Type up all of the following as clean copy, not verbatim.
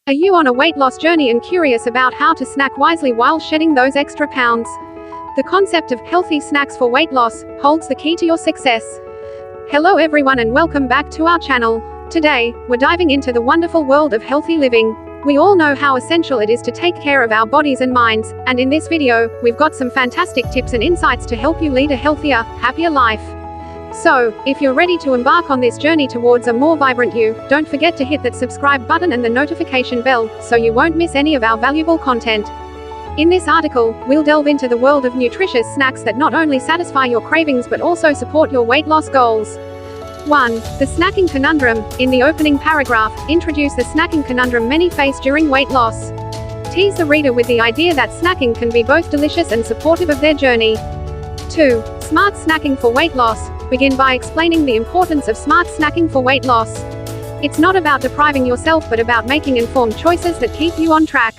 Are you on a weight loss journey and curious about how to snack wisely while shedding those extra pounds? The concept of healthy snacks for weight loss holds the key to your success. Hello everyone and welcome back to our channel. Today, we're diving into the wonderful world of healthy living. We all know how essential it is to take care of our bodies and minds, and in this video, we've got some fantastic tips and insights to help you lead a healthier, happier life. So, if you're ready to embark on this journey towards a more vibrant you, don't forget to hit that subscribe button and the notification bell, so you won't miss any of our valuable content. In this article, we'll delve into the world of nutritious snacks that not only satisfy your cravings but also support your weight loss goals. 1. The snacking conundrum. In the opening paragraph, introduce the snacking conundrum many face during weight loss. Tease the reader with the idea that snacking can be both delicious and supportive of their journey. 2. Smart snacking for weight loss. Begin by explaining the importance of smart snacking for weight loss. It's not about depriving yourself but about making informed choices that keep you on track.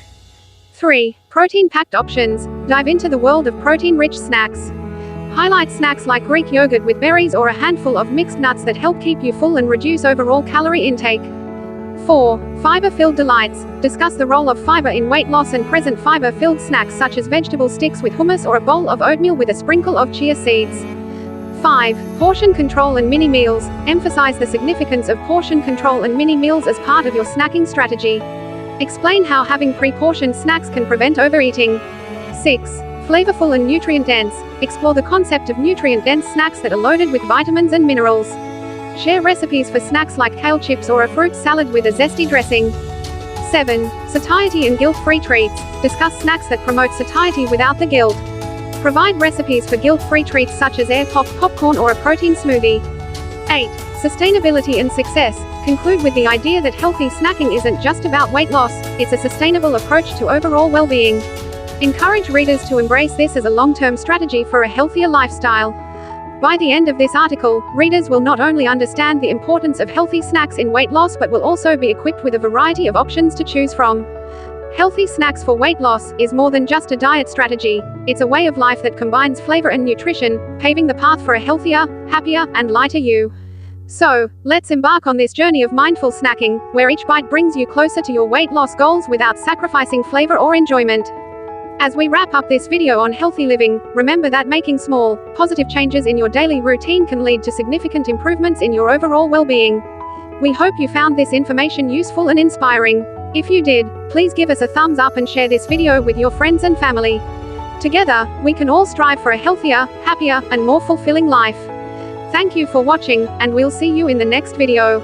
3. Protein-packed options. Dive into the world of protein-rich snacks. Highlight snacks like Greek yogurt with berries or a handful of mixed nuts that help keep you full and reduce overall calorie intake. 4. Fiber-filled delights. Discuss the role of fiber in weight loss and present fiber-filled snacks such as vegetable sticks with hummus or a bowl of oatmeal with a sprinkle of chia seeds. 5. Portion control and mini meals. Emphasize the significance of portion control and mini meals as part of your snacking strategy. Explain how having pre-portioned snacks can prevent overeating. 6. Flavorful and nutrient-dense. Explore the concept of nutrient-dense snacks that are loaded with vitamins and minerals. Share recipes for snacks like kale chips or a fruit salad with a zesty dressing. 7. Satiety and guilt-free treats. Discuss snacks that promote satiety without the guilt. Provide recipes for guilt-free treats such as air pop, popcorn or a protein smoothie. 8. Sustainability and success. Conclude with the idea that healthy snacking isn't just about weight loss, it's a sustainable approach to overall well-being. Encourage readers to embrace this as a long-term strategy for a healthier lifestyle. By the end of this article, readers will not only understand the importance of healthy snacks in weight loss but will also be equipped with a variety of options to choose from. Healthy snacks for weight loss is more than just a diet strategy. It's a way of life that combines flavor and nutrition, paving the path for a healthier, happier, and lighter you. So, let's embark on this journey of mindful snacking, where each bite brings you closer to your weight loss goals without sacrificing flavor or enjoyment. As we wrap up this video on healthy living, remember that making small, positive changes in your daily routine can lead to significant improvements in your overall well-being. We hope you found this information useful and inspiring. If you did, please give us a thumbs up and share this video with your friends and family. Together, we can all strive for a healthier, happier, and more fulfilling life. Thank you for watching, and we'll see you in the next video.